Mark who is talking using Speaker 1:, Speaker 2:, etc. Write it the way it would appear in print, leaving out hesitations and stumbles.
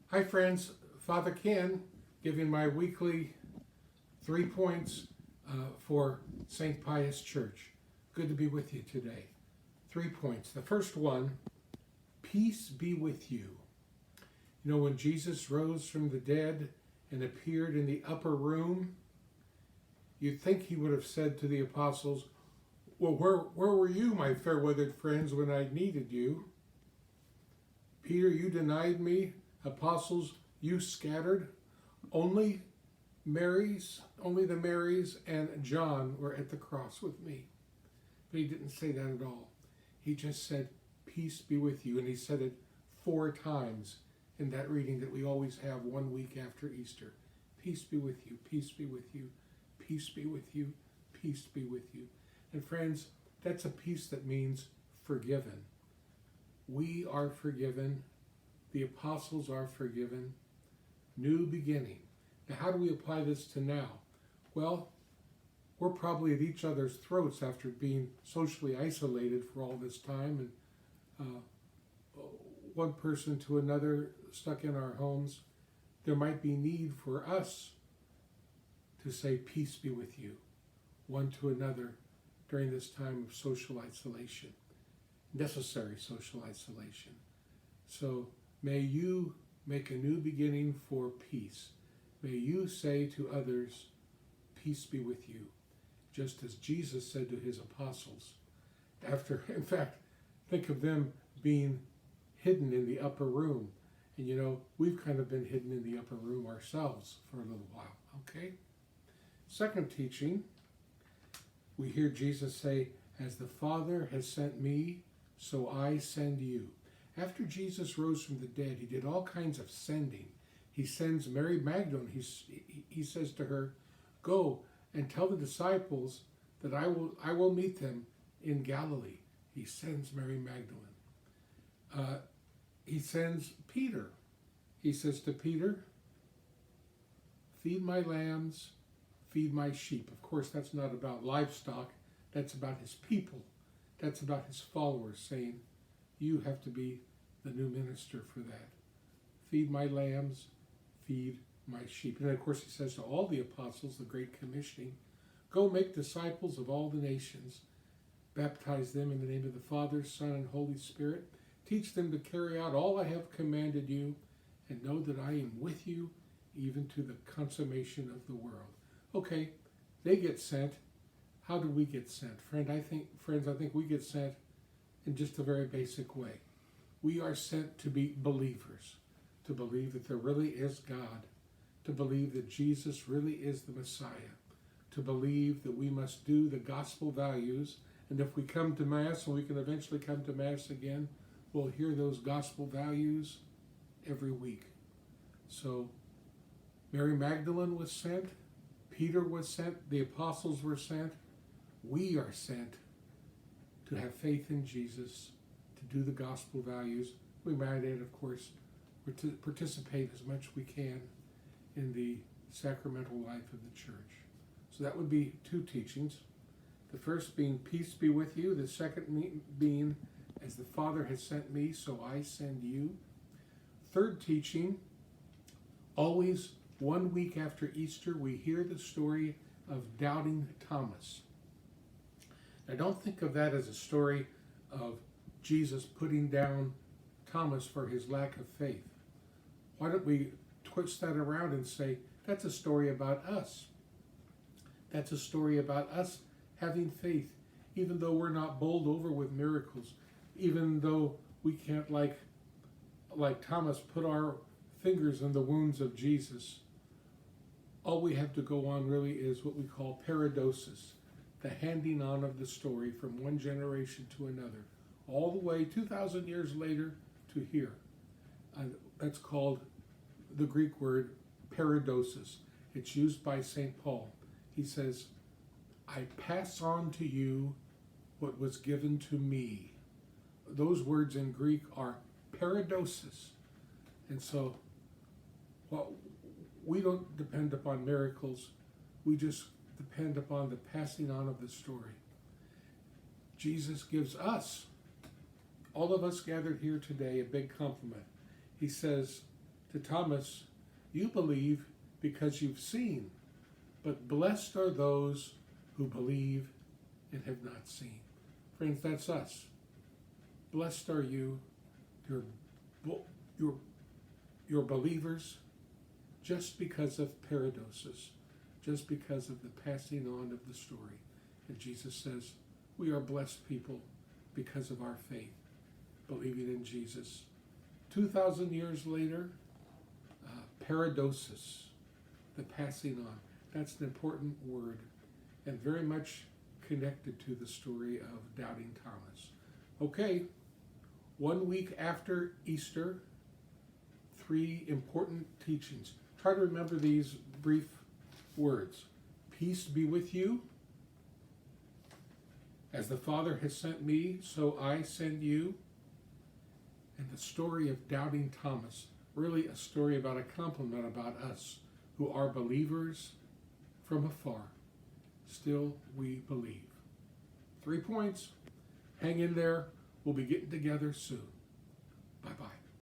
Speaker 1: Hi friends, Father Ken giving my weekly 3 points for St. Pius Church. Good to be with you today. 3 points. The first one, peace be with you. You know, when Jesus rose from the dead and appeared in the upper room, you'd think he would have said to the apostles, well, where were you, my fair-weathered friends, when I needed you? Peter, you denied me. Apostles, you scattered. Only the Marys and John were at the cross with me. But he didn't say that at all. He just said, peace be with you. And he said it 4 times in that reading that we always have 1 week after Easter. Peace be with you, peace be with you, peace be with you, peace be with you. And friends, that's a peace that means forgiven. We are forgiven. The apostles are forgiven. New beginning. Now, how do we apply this to now? Well, we're probably at each other's throats after being socially isolated for all this time, and one person to another stuck in our homes. There might be need for us to say, peace be with you, one to another during this time of social isolation, necessary social isolation. So may you make a new beginning for peace. May you say to others, peace be with you, just as Jesus said to his apostles. After, in fact, think of them being hidden in the upper room. And you know, we've kind of been hidden in the upper room ourselves for a little while, okay? Second teaching, we hear Jesus say, as the Father has sent me, so I send you. After Jesus rose from the dead, he did all kinds of sending. He sends Mary Magdalene. He says to her, go and tell the disciples that I will meet them in Galilee. He sends Mary Magdalene. He sends Peter. He says to Peter, feed my lambs, feed my sheep. Of course, that's not about livestock. That's about his people. That's about his followers, saying, you have to be the new minister for that. Feed my lambs, feed my sheep. And of course, he says to all the apostles, the Great Commissioning, go make disciples of all the nations, baptize them in the name of the Father, Son, and Holy Spirit. Teach them to carry out all I have commanded you, and know that I am with you even to the consummation of the world. Okay, they get sent. How do we get sent? Friends, I think we get sent in just a very basic way. We are sent to be believers, to believe that there really is God, to believe that Jesus really is the Messiah, to believe that we must do the gospel values, and if we come to Mass, and we can eventually come to Mass again, we'll hear those gospel values every week. So Mary Magdalene was sent, Peter was sent, the apostles were sent. We are sent to have faith in Jesus, to do the gospel values. We might add, of course, to participate as much as we can in the sacramental life of the church. So that would be 2 teachings. The first being, peace be with you. The second being, as the Father has sent me, so I send you. Third teaching, always 1 week after Easter, we hear the story of doubting Thomas. Now, don't think of that as a story of Jesus putting down Thomas for his lack of faith. Why don't we twist that around and say, that's a story about us. That's a story about us having faith, even though we're not bowled over with miracles, even though we can't, like Thomas, put our fingers in the wounds of Jesus. All we have to go on really is what we call paradosis, the handing on of the story from one generation to another, all the way 2,000 years later to here. That's called the Greek word paradosis. It's used by St. Paul. He says, I pass on to you what was given to me. Those words in Greek are paradosis. And so, well, we don't depend upon miracles. We just depend upon the passing on of the story. Jesus gives us, all of us gathered here today, a big compliment. He says, to Thomas, you believe because you've seen, but blessed are those who believe and have not seen. Friends, that's us. Blessed are you. You're believers just because of paradosis, just because of the passing on of the story. And Jesus says, we are blessed people because of our faith, believing in Jesus. 2,000 years later, paradosis, the passing on. That's an important word and very much connected to the story of Doubting Thomas. Okay, 1 week after Easter, 3 important teachings. Try to remember these brief words. Peace be with you. As the Father has sent me, so I send you. And the story of Doubting Thomas, really a story about a compliment about us who are believers from afar. Still, we believe. 3 points. Hang in there. We'll be getting together soon. Bye-bye.